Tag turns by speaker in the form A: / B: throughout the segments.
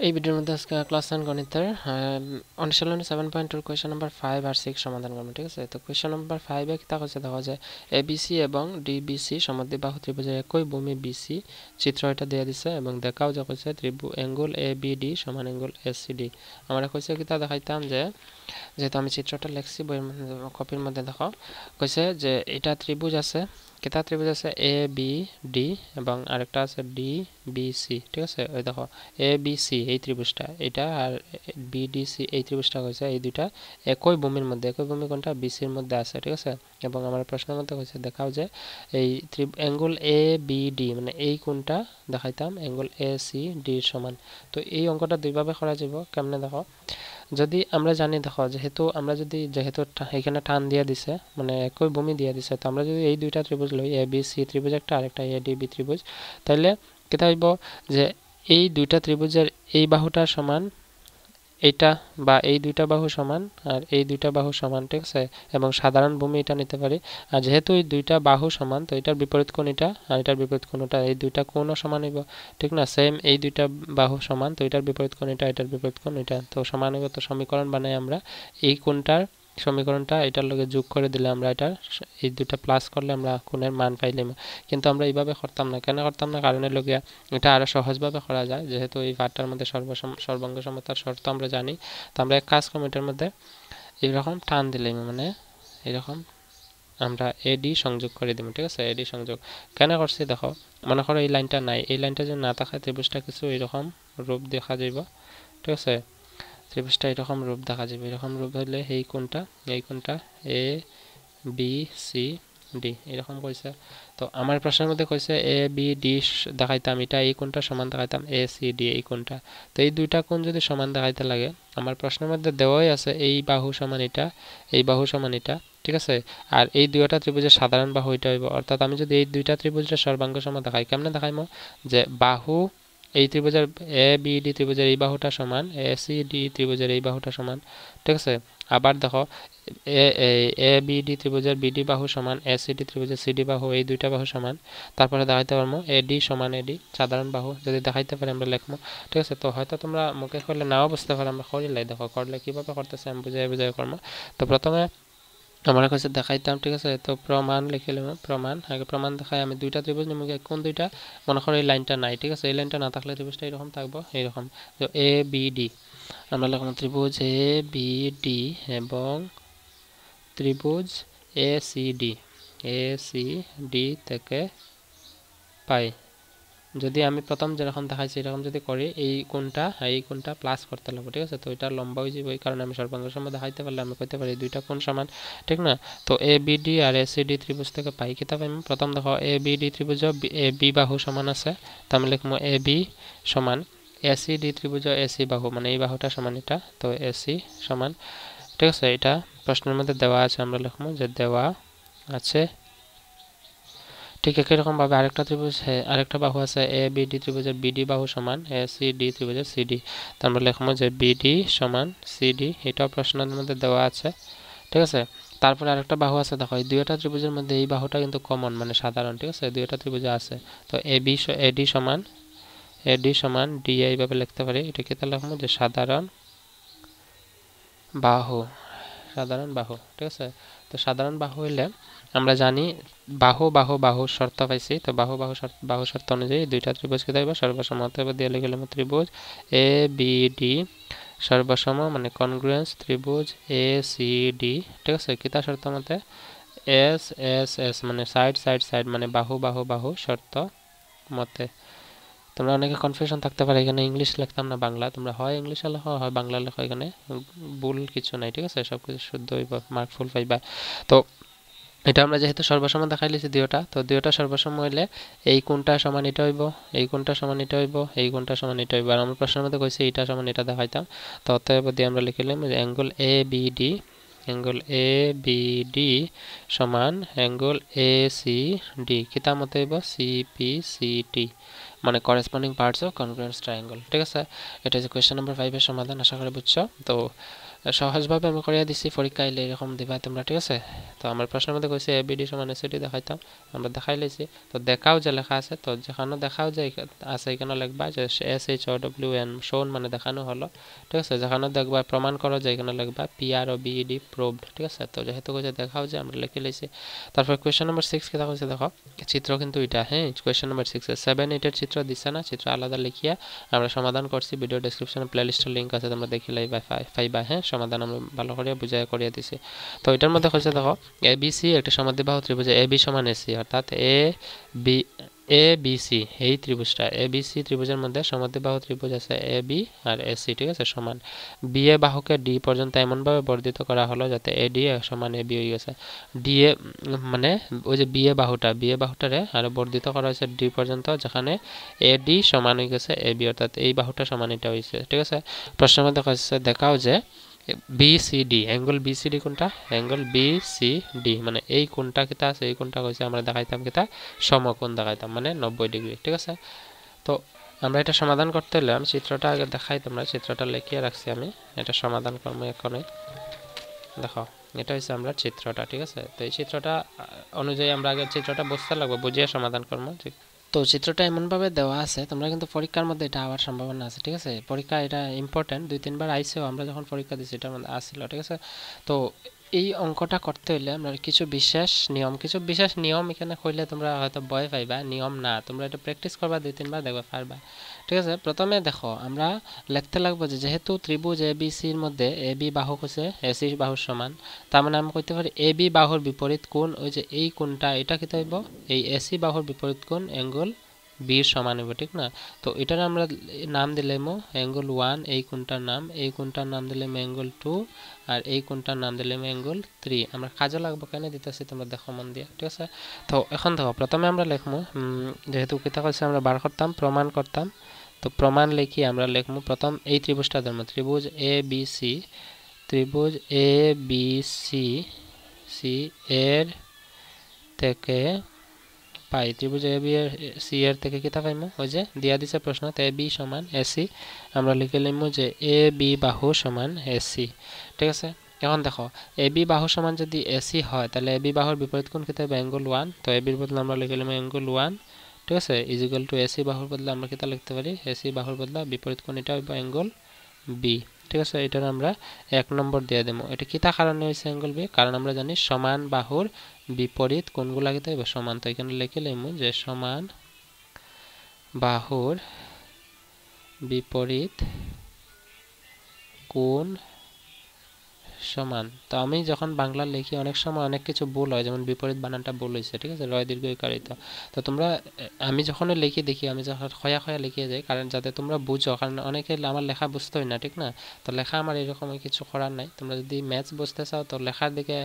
A: এই ভিডিওর মধ্যে আজকে ক্লাস 9 গণিতের অনুশীলনী 7.2 কোয়েশ্চন নাম্বার 5 আর 6 সমাধান করব। ঠিক আছে, তো কোয়েশ্চন নাম্বার 5 এ কিতা কইছে দেখা যায় এবিসি এবং ডিবিসি সমদ্বিবাহু ত্রিভুজের একই ভূমি বিসি চিত্র এটা দিয়ে দিছে এবং দেখাও যে কইছে অ্যাঙ্গেল এবিডি সমান অ্যাঙ্গেল এসিডি। আমরা কইছে কিতা দেখাইতাম যে যেহেতু আমি চিত্রটা লিখছি বইয়ের মধ্যে কপির মধ্যে দেখো কইছে যে এটা ত্রিভুজ আছে, কেতা ত্রিভুজ আছে এ বি ডি এবং আরেকটা আছে ডি বি সি। ঠিক আছে, ওই দেখো এ বি সি এই ত্রিভুজটা এটা আর বি ডি সি এই ত্রিভুজটা কইছে এই দুইটা একই ভূমির মধ্যে, একই ভূমি কোনটা বিসির মধ্যে আছে। ঠিক আছে, এবং আমার প্রশ্নের মধ্যে কইছে দেখাও যে এই অ্যাঙ্গেল এ বি ডি মানে এই কোনটা দেখাইতাম অ্যাঙ্গেল এ সি ডি এর সমান। তো এই অঙ্কটা দুইভাবে করা যাব। কেমনে দেখো, যদি আমরা জানি দেখো যেহেতু এখানে টান দিয়ে দিছে মানে একই ভূমি দিয়ে দিছে, তো আমরা যদি এই দুইটা ত্রিভুজ লই এ বি সি ত্রিভুজ একটা আরেকটা এ ডি বি ত্রিভুজ, তাহলে কেটা হইব যে এই দুইটা ত্রিভুজের এই বাহুটা সমান এইটা বা এই দুইটা বাহু সমান আর এই দুইটা বাহু সমান। ঠিক আছে, এবং সাধারণ ভূমি এটা নিতে পারি। আর যেহেতু এই দুইটা বাহু সমান তো এটার বিপরীত কোণ এটা আর এটার বিপরীত কোণ ওটা, এই দুইটা কোণও সমান হইব। ঠিক না, সেম এই দুইটা বাহু সমান তো এটার বিপরীত কোণ এটা এটার বিপরীত কোণ এটা, তো সমান হইব। তো সমীকরণ বানাই আমরা এই কোণটার সমীকরণটা এটার লগে যোগ করে দিলে আমরা এটার এই দুইটা প্লাস করলে আমরা কোণের মান পাইলাম। কিন্তু আমরা এইভাবে করতাম না, কেন করতাম না, কারণের লগে এটা আরো সহজভাবে করা যায় যেহেতু এই পার্টটার মধ্যে সর্বাঙ্গ সমতার শর্ত আমরা জানি। তো আমরা এক কাজ করব, এটার মধ্যে এইরকম টান দিলাম মানে এরকম আমরা এডি সংযোগ করে দিব। ঠিক আছে, এডি সংযোগ কেন করছি দেখো, মনে করো এই লাইনটা নাই, এই লাইনটা যদি না থাকে ত্রিভুজটা কিছু এরকম রূপ দেখা যাইব। ঠিক আছে, ত্রিভুজটা এরকম রূপ দেখা যাবে, এরকম রূপ হলে এই কোণটা এ বি সি ডি এরকম কইছে। তো আমার প্রশ্নের মধ্যে কইছে এ বি ডি দেখাইতাম এটা এই কোণটা সমান দেখাইতাম এ সি ডি এই কোণটা। তো এই দুইটা কোণ যদি সমান দেখাইতে লাগে আমার প্রশ্নের মধ্যে দেওয়াই আছে এই বাহু সমান এটা এই বাহু সমান এটা। ঠিক আছে, আর এই দুইটা ত্রিভুজের সাধারণ বাহু এটা হইব, অর্থাৎ আমি যদি এই দুইটা ত্রিভুজের সর্বাঙ্গ সম দেখাই কেমনে দেখাইমো যে বাহু এই ত্রিভুজের এ বি ডি ত্রিভুজের এই বাহুটা সমান এ সি ডি ত্রিভুজের এই বাহুটা সমান। ঠিক আছে, আবার দেখো এ বি ডি ত্রিভুজের বিডি বাহু সমান এ সি ডি ত্রিভুজের সিডি বাহু এই দুইটা বাহু সমান। তারপরে দেখাইতে পারবো এডি সমান এডি সাধারণ বাহু, যদি দেখাইতে পারি আমরা লিখবো। ঠিক আছে, তো হয়তো তোমরা মুখে করলে নাও বুঝতে পারো, আমরা করিলাই দেখো করলে কিভাবে করতেছে আমি বুঝাই বুঝাই করবো। তো প্রথমে আমার কাছে দেখাইতাম। ঠিক আছে, তো প্রমাণ লিখিলাম, প্রমাণ আগে প্রমাণ দেখাই আমি দুইটা ত্রিভুজ নিব, কোন দুইটা, মনে করো এই লাইনটা নাই। ঠিক আছে, এই লাইনটা না থাকলে ত্রিভুজটা এরকম থাকবো এইরকম, তো এ বি ডি আমরা লিখলাম ত্রিভুজ এ বি ডি এবং ত্রিভুজ এ সি ডি থেকে পাই। যদি আমি প্রথম যেরকম দেখাইছি এরকম যদি করি এই কোণটা প্লাস করতে লাগবে। ঠিক আছে, তো এটা লম্বা হয়ে যাবে, এই কারণে আমি সর্বাঙ্গ সম দেখাইতে পারলে আমি কইতে পারি দুইটা কোণ সমান। ঠিক না, তো এ বি ডি আর এ সি ডি ত্রিভুজ থেকে পাই কিতা পাইম, প্রথম দেখো এ বি ডি ত্রিভুজ এ বি বাহু সমান আছে, তো আমি লিখবো এ বি সমান এ সি ডি ত্রিভুজ এ সি বাহু মানে এই বাহুটা সমান এটা, তো এ সি সমান। ঠিক আছে, এটা প্রশ্নের মধ্যে দেওয়া আছে, আমরা লিখবো যে দেওয়া আছে। ঠিক একই রকম ভাবে আরেকটা ত্রিভুজ আরেকটা বাহু আছে এ বি ডি ত্রিভুজের বিডি বাহু সমান এ সি ডি ত্রিভুজের সিডি, তারপর লিখবো যে বিডি সমান সিডি, এটাও প্রশ্নের মধ্যে দেওয়া আছে। ঠিক আছে, তারপরে আরেকটা বাহু আছে দেখো এই দুইটা ত্রিভুজের মধ্যে এই বাহুটা কিন্তু কমন মানে সাধারণ। ঠিক আছে, দুইটা ত্রিভুজে আছে, তো এডি সমান ডি এইভাবে লিখতে পারি। এটা কি তাহলে লিখবো যে বাহু সাধারণ বাহু। ঠিক আছে, তো সাধারণ বাহু হইলে আমরা জানি বাহুর শর্ত পাইছি, তো বাহু শর্ত অনুযায়ী দুইটা ত্রিভুজ কি থাকবে সর্বসম অতএব দিয়ে লিখলাম ত্রিভুজ এ বি ডি সর্বসম মানে কনগ্রুয়েন্স ত্রিভুজ এ সি ডি। ঠিক আছে, কিতা শর্ত মতে এস এস এস মানে সাইড মানে বাহু শর্ত মতে। তোমরা অনেকে কনফিউশন থাকতে পারে, এখানে ইংলিশ লিখতাম না বাংলা, তোমরা হয় ইংলিশে লেখো হয় বাংলা লেখো, এখানে ভুল কিছু নাই। ঠিক আছে, সব কিছু শুদ্ধ হইবা, মার্ক ফুল পাইবা। তো এটা আমরা যেহেতু সর্বসম দেখাইলিছি দুইটা, তো দুইটা সর্বসম হইলে এই কোণটা সমান এটা হইব, এই কোণটা সমান এটা হইব, এই কোণটা সমান এটা হইব, আর আমরা প্রশ্নের মধ্যে কইছি এটা সমান এটা দেখাইতাম। তো অতএব দিয়ে আমরা লিখিলাম যে অ্যাঙ্গেল এ বি ডি সমান অ্যাঙ্গেল এ সি ডি কিতা মতে হইব সি পি সি টি মানে corresponding parts of congruence triangle. ঠিক আছে, এটা যে কোয়েশ্চেন নাম্বার 5 এর সমাধান, আশা করি বুঝছো। তো সহজভাবে আমি করিয়া দিছি, পরীক্ষা আইলে এরকম দিবা তোমরা, ঠিক আছে। তো আমার প্রশ্নের মধ্যে কইছে এবিডি সমান এসিডি দেখাইতাম, আমরা দেখাই লইছি। তো দেখাও যে লেখা আছে, তো যেখানে দেখাও যে আছে এখানে লিখবা যে SHOWN শোন মানে দেখানো হলো, ঠিক আছে। যেখানে দেখবা প্রমাণ করো যে এখানে লিখবা PROVED প্রুভড, ঠিক আছে। তো যেহেতু কইছে দেখাও যে আমরা লিখে লইছি। তারপর কোয়েশ্চন নাম্বার 6 কি কইছে দেখো, চিত্র কিন্তু এটা, হ্যাঁ কোয়েশ্চন নাম্বার 6 এ 7 8 এর চিত্র দিছে না, চিত্র আলাদা লিখিয়া আমরা সমাধান করছি। ভিডিও ডেসক্রিপশনে প্লেলিস্টের লিংক আছে, তোমরা দেখি লাইবা পাইবা, হ্যাঁ সমাধান আমরা ভালো করে বুঝায় করিয়া দিছি। তো এটার মধ্যে কইছে দেখো ABC একটা সমদ্বিবাহু ত্রিভুজ AB সমান AC, অর্থাৎ ABC এই ত্রিভুজটা ABC ত্রিভুজের মধ্যে সমদ্বিবাহু ত্রিভুজ আছে AB আর AC, ঠিক আছে, সমান BA বাহুকে D পর্যন্ত এমনভাবে বর্ধিত করা হলো যাতে AD সমান AB হয়ে গেছে। DA মানে ওই যে BA বাহুটারে আর বর্ধিত করা হয়েছে D পর্যন্ত, যেখানে AD সমান হয়ে গেছে AB, অর্থাৎ এই বাহুটা সমান এটা হয়েছে, ঠিক আছে। প্রশ্নের মধ্যে কইছে দেখাও যে BCD অ্যাঙ্গেল BCD কোনটা, অ্যাঙ্গেল BCD মানে এই কোনটা কিতা আছে, এই কোনটা কইছে আমরা দেখাইতাম কিতা সমকোণ দেখাইতাম, মানে 90 ডিগ্রি, ঠিক আছে। তো আমরা এটা সমাধান করতে হলে আমি চিত্রটা আগে দেখাই, তোমরা চিত্রটা লিখিয়ে রাখছি, আমি এটা সমাধান করব এখনই। দেখো এটা হচ্ছে আমরা চিত্রটা, ঠিক আছে। তো এই চিত্রটা অনুযায়ী আমরা আগে চিত্রটা বুঝতে লাগবে, বুঝিয়ে সমাধান করবো। তো চিত্রটা এমনভাবে দেওয়া আছে, তোমরা কিন্তু পরীক্ষার মধ্যে এটা আবার সম্ভাবনা আছে, ঠিক আছে। পরীক্ষা এটা ইম্পর্টেন্ট, 2-3 বার আইসেও, আমরা যখন পরীক্ষা দিচ্ছি এটার মধ্যে আসছিল, ঠিক আছে। তো এই অঙ্কটা করতে হইলে আমরা কিছু বিশেষ নিয়ম এখানে কইলে তোমরা হয়তো ভয় পাইবা, নিয়ম না, তোমরা এটা প্র্যাকটিস করবা, 2-3 বার দেখবা পারবা, ঠিক আছে। প্রথমে দেখো আমরা লিখতে লাগবো যে যেহেতু ত্রিভুজ ABCর মধ্যে AB বাহু হচ্ছে AC বাহুর সমান, তার মানে আমি কইতে পারি AB বাহুর বিপরীত কোণ, ওই যে এই কোণটা, এটা কি হইব এই AC বাহুর বিপরীত কোণ অ্যাঙ্গেল B এর সমান হইব, ঠিক না। তো এটার আমরা নাম দিলাম অ্যাঙ্গেল 1, এই কোণটার নাম, এই কোণটার নাম দিলাম অ্যাঙ্গেল 2, আর এই কোণটার নাম দিলাম অ্যাঙ্গেল 3। আমরা কাজে লাগবো কেন দিতেছি তোমরা দেখো মন দিয়ে, ঠিক আছে। তো এখন দেখো প্রথমে আমরা লিখবো, যেহেতু কিতা কইছে আমরা বার করতাম, প্রমাণ করতাম, তো প্রমাণ লিখি আমরা লিখবো প্রথম এই ত্রিভুজটা ধরবো, ত্রিভুজ ABC এর থেকে পাই, ত্রিভুজ ABC এর থেকে কিতা পাইমু, ওই যে দিয়া দিছে প্রশ্ন, AB সমান AC, আমরা লিখে লিখবো যে AB বাহু সমান AC, ঠিক আছে। এখন দেখো AB বাহু সমান যদি AC হয় তাহলে AB বাহুর বিপরীত কোণ কিতা হবে অ্যাঙ্গেল 1, তো AB এর বদলে আমরা লিখে লিখবো অ্যাঙ্গেল 1, ঠিক আছে, ইকুয়াল টু AC বাহুর বদলে আমরা কিতা লিখতে পারি, AC বাহুর বদলে বিপরীত কোণ এটা হবে অ্যাঙ্গেল B, ঠিক আছে। এটার আমরা 1 নম্বর দিয়ে দেবো। এটা কিতা কারণে হয়েছে অ্যাঙ্গেল B, কারণ আমরা জানি সমান বাহুর বিপরীত কোণগুলা কিতা হবে সমান, তো এখানে লিখে লিখবো যে সমান বাহুর বিপরীত কোণ সমান। তো আমি যখন বাংলা লিখি অনেক সময় অনেক কিছু ভুল হয়, যেমন বিপরীত বানানটা ভুল হয়েছে, ঠিক আছে, রয় দীর্ঘ ইকারিত। তো তোমরা আমি যখন লিখি দেখি আমি যখন খয়া লিখিয়ে যাই, কারণ যাতে তোমরা বুঝো, কারণ অনেকে আমার লেখা বুঝতে হয় না, ঠিক না। তো লেখা আমার এরকম কিছু করার নাই, তোমরা যদি ম্যাথস বুঝতে চাও তো লেখার দিকে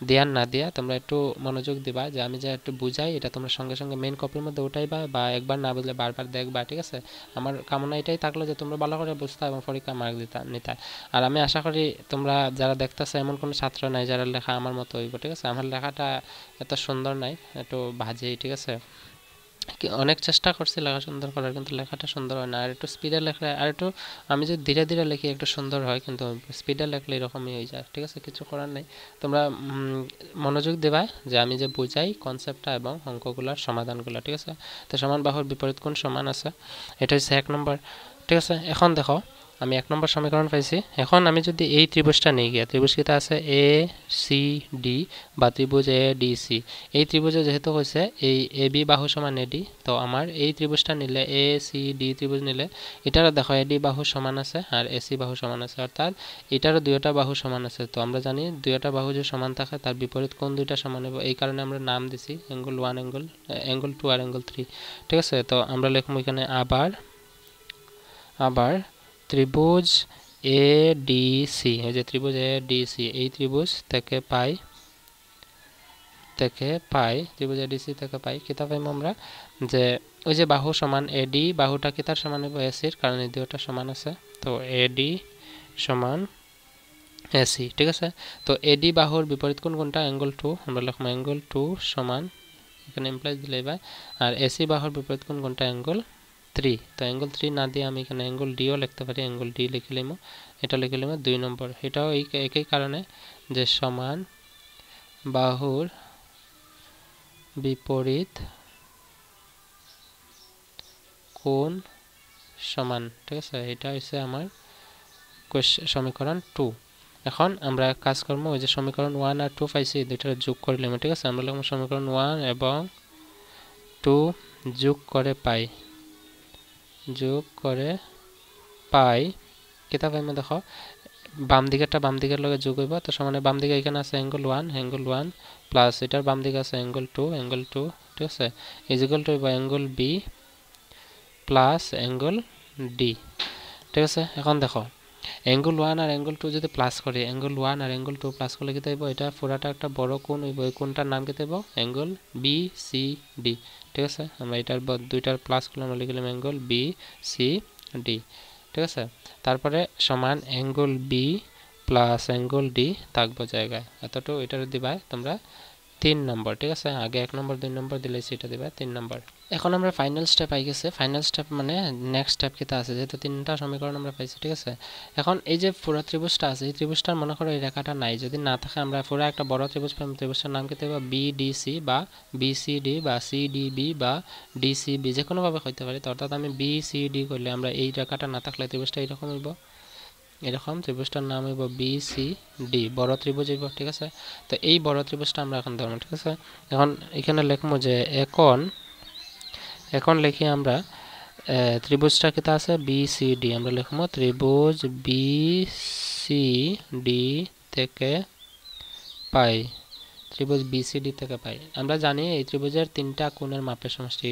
A: ধ্যান না দিয়া তোমরা একটু মনোযোগ দিবা, যে আমি যা একটু বুঝাই এটা তোমরা সঙ্গে সঙ্গে মেইন কপির মধ্যে উঠাইবা, বা একবার না বুঝলে বারবার দেখবা, ঠিক আছে। আমার কামনা এটাই থাকলো যে তোমরা ভালো করে বুঝতে এবং পরীক্ষা মার্ক নিতে। আর আমি আশা করি তোমরা যারা দেখতেছে এমন কোনো ছাত্র নাই যারা লেখা আমার মতো হইব, ঠিক আছে। আমার লেখাটা এত সুন্দর নাই, একটু বাজে, ঠিক আছে। অনেক চেষ্টা করছি লেখা সুন্দর করার, কিন্তু লেখাটা সুন্দর হয় না। আর একটু স্পিডে লেখলে, আর একটু আমি যদি ধীরে ধীরে লিখি একটু সুন্দর হয়, কিন্তু স্পিডে লেখলে এরকমই হয়ে যায়, ঠিক আছে, কিছু করার নেই। তোমরা মনোযোগ দেবা যে আমি যে বুঝাই কনসেপ্টটা এবং অঙ্কগুলোর সমাধানগুলো, ঠিক আছে। তো সমান বাহুর বিপরীত কোণ সমান আছে, এটা হচ্ছে 1 নম্বর, ঠিক আছে। এখন দেখো আমি 1 নম্বর সমীকরণ পাইছি। এখন আমি যদি এই ত্রিভুজটা নিয়ে গিয়ে, ত্রিভুজ কিতা আছে ACD বা ত্রিভুজ ADC, এই ত্রিভুজে যেহেতু হয়েছে এই AB বাহু সমান AD, তো আমার এই ত্রিভুজটা নিলে ACD ত্রিভুজ নিলে এটারও দেখো AD বাহু সমান আছে আর AC বাহু সমান আছে, অর্থাৎ এটারও দুইটা বাহু সমান আছে। তো আমরা জানি দুইটা বাহু যে সমান থাকে তার বিপরীত কোণ দুইটা সমান হবে, এই কারণে আমরা নাম দিছি অ্যাঙ্গেল 1, অ্যাঙ্গেল 2 আর অ্যাঙ্গেল 3, ঠিক আছে। তো আমরা লিখবো এখানে আবার ত্রিভুজ ADC, এই যে ত্রিভুজ ADC, এই ত্রিভুজ থেকে পাই ত্রিভুজ ADC থেকে পাই কিতা পাইম আমরা, যে ওই যে বাহু সমান AD বাহুটা কিতার সমান হবে AC এর, কারণ এই দুইটা সমান আছে। তো AD সমান AC, ঠিক আছে। তো AD বাহুর বিপরীত কোণ কোনটা অ্যাঙ্গেল 2, আমরা লিখবো অ্যাঙ্গেল 2 সমান, এখানে ইমপ্লাইজ দিলেই বা, আর AC বাহুর বিপরীত কোণ কোনটা অ্যাঙ্গেল 3 তো অ্যাঙ্গেল 3 না দিয়ে আমি এখানে অ্যাঙ্গেল ডিও লিখতে পারি অ্যাঙ্গেল ডি লিখে লিমু এটা লিখে লিমু 2 নম্বর এটাও এই একই কারণে যে সমান বাহুর বিপরীত কোণ সমান ঠিক আছে এটা হইছে আমার সমীকরণ 2 এখন আমরা কাজ করব ওই যে সমীকরণ 1 আর 2 পাইছি দুইটা যোগ করলাম ঠিক আছে আমরা লিখব সমীকরণ 1 এবং 2 যোগ করে পাই কিতা পাইমু দেখো বাম দিকেরটা বাম দিকের লগে যোগ হইব তো সমানে বাম দিকে এখানে আছে অ্যাঙ্গেল 1 প্লাস এটার বাম দিকে আছে অ্যাঙ্গেল 2 ঠিক আছে is equal to angle B plus angle D ঠিক আছে এখন দেখো অ্যাঙ্গেল 1 আর অ্যাঙ্গেল 2 যদি প্লাস করি অ্যাঙ্গেল 1 আর অ্যাঙ্গেল 2 প্লাস করলে কি হইব এটা পুরাটা একটা বড় কোণ হইব এই কোণটার নাম কি হইব অ্যাঙ্গেল বি সি ডি ঠিক আছে আমরা এটার দুইটার প্লাস করলে আমরা লিখলাম অ্যাঙ্গেল বি সি ডি ঠিক আছে তারপরে সমান angle B plus angle D থাকবে জায়গায় এতটুকু এটার দিবা তোমরা 3 নম্বর ঠিক আছে আগে 1 নম্বর 2 নম্বর দিলে সেটা দিবা 3 নম্বর এখন আমরা ফাইনাল স্টেপ আই গেছে ফাইনাল স্টেপ মানে নেক্সট স্টেপ কিটা আছে যেহেতু তিনটা সমীকরণ আমরা পাইছি ঠিক আছে এখন এই যে পুরো ত্রিভুজটা আছে এই ত্রিভুজটার মনে করো এই রেখাটা নাই যদি না থাকে আমরা পুরো একটা বড় ত্রিভুজ পাবো ত্রিভুজটার নাম কি দেব বিডিসি বা বিসিডি বা সিডিবি বা ডিসিবি যে কোনো ভাবে হইতে পারে অর্থাৎ আমি বিসিডি করলে আমরা এই রেখাটা না থাকলে ত্রিভুজটা এরকম হইব এরকম ত্রিভুজটার নাম হইব বিসিডি বড় ত্রিভুজ হইব ঠিক আছে তো এই বড় ত্রিভুজটা আমরা এখন ধরব ঠিক আছে এখন এখানে লিখমু যে এখন লিখি আমরা ত্রিভুজটা কিটা আছে বিসিডি আমরা লিখমু ত্রিভুজ বিসিডি থেকে পাই ত্রিভুজ বিসিডি থেকে পাই আমরা জানি এই ত্রিভুজের তিনটা কোণের মাপের সমষ্টি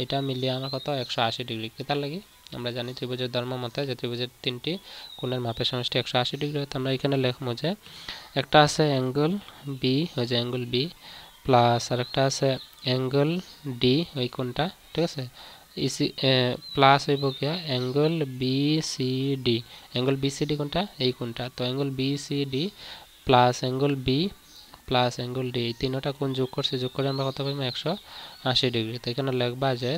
A: এটা মিলিয়ে আমরা কত 180 ডিগ্রি কিটা লাগি আমরা জানি ত্রিভুজের ধর্ম মতে যে ত্রিভুজের তিনটি কোণের মাপের সমষ্টি 180 ডিগ্রি হয় আমরা এখানে লিখমু যে একটা আছে অ্যাঙ্গেল বি ওই যে অ্যাঙ্গেল বি প্লাস আরেকটা আছে অ্যাঙ্গেল ডি ওই কোণটা ঠিক আছে ইসি প্লাস হইব কি অ্যাঙ্গেল বিসিডি অ্যাঙ্গেল বিসিডি কোণটা এই কোণটা তো angle BCD plus angle B plus angle D এই তিনটা কোণ যোগ করছি যোগ করে আমরা কত পাইমু 180 ডিগ্রি তো এখানে লিখবা যে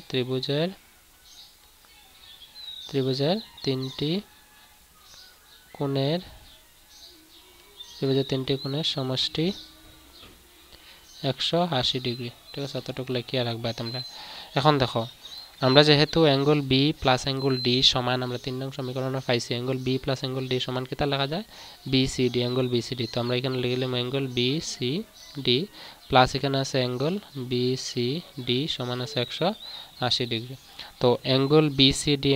A: ত্রিভুজের তিনটি কোণের সমষ্টি 180 ডিগ্রি ঠিক আছে এতটুকু লিখিয়া রাখবা তোমরা এখন দেখো আমরা যেহেতু angle B plus angle D সমান আমরা 3 নং সমীকরণে পাইছি angle B plus angle D সমান কিটা লেখা যায় বিসিডি অ্যাঙ্গেল বিসিডি তো আমরা এখানে লিখলাম অ্যাঙ্গেল বিসিডি প্লাস এখানে আছে অ্যাঙ্গেল বিসিডি সমান আছে 180 ডিগ্রি তো অ্যাঙ্গেল বিসিডি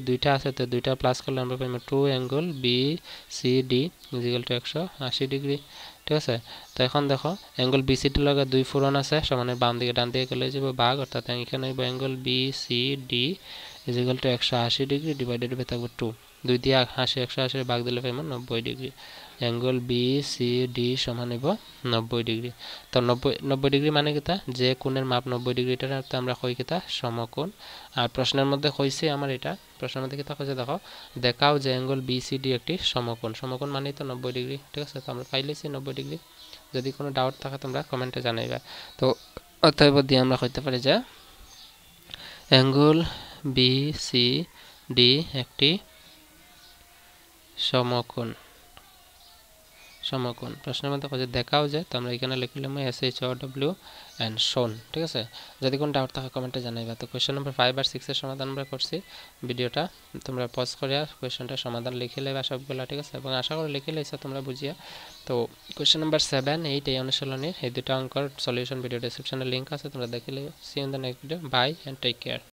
A: দুইটা আছে তো দুইটা প্লাস করলে আমরা পাইব 2 অ্যাঙ্গেল বিসিডি = 180 ডিগ্রি ঠিক আছে তো এখন দেখো অ্যাঙ্গেল বিসিডি লগে দুই ফুরন আছে সমানের বাম দিকে ডান দিকে গেলে যাব ভাগ অর্থাৎ এখানে হইব angle BCD = 180 degree divided by থাকবে 2 দুই দিয়ে 180 ভাগ দিলে পাইব 90 ডিগ্রি অ্যাঙ্গেল বিসিডি সমান হইব 90 ডিগ্রি তো 90 ডিগ্রি মানে কিটা যে কোণের মাপ 90 ডিগ্রি এটা আমরা কই কিটা সমকোণ আর প্রশ্নের মধ্যে কইছে আমার এটা প্রশ্নের মধ্যে কিটা কইছে দেখো দেখাও যে অ্যাঙ্গেল বিসিডি একটি সমকোণ মানেই তো 90 ডিগ্রি ঠিক আছে তো আমরা পাইলেছি 90 ডিগ্রি যদি কোনো ডাউট থাকে তোমরা কমেন্টে জানাইবা তো অতএব দিয়ে আমরা কইতে পারি যে অ্যাঙ্গেল বিসিডি একটি সমকোণ প্রশ্নের মধ্যে কইছে দেখাও যে তো আমরা এখানে লিখলাম SHOW এন্ড শোন ঠিক আছে যদি কোনো ডাউট থাকে কমেন্টে জানাইবা তো কোশ্চেন নাম্বার 5 আর 6 এর সমাধান আমরা করছি ভিডিওটা তোমরা পজ করে কোশ্চেনটা সমাধান লিখে লইবা সবগুলা ঠিক আছে এবং আশা করি লিখে লইছো তোমরা বুঝিয়া তো কোশ্চেন নাম্বার 7 8 এই অনুশীলনের এই দুটো অঙ্কের সলিউশন ভিডিও ডেসক্রিপশনে লিংক আছে তোমরা দেখে লইও see in the next video bye and take care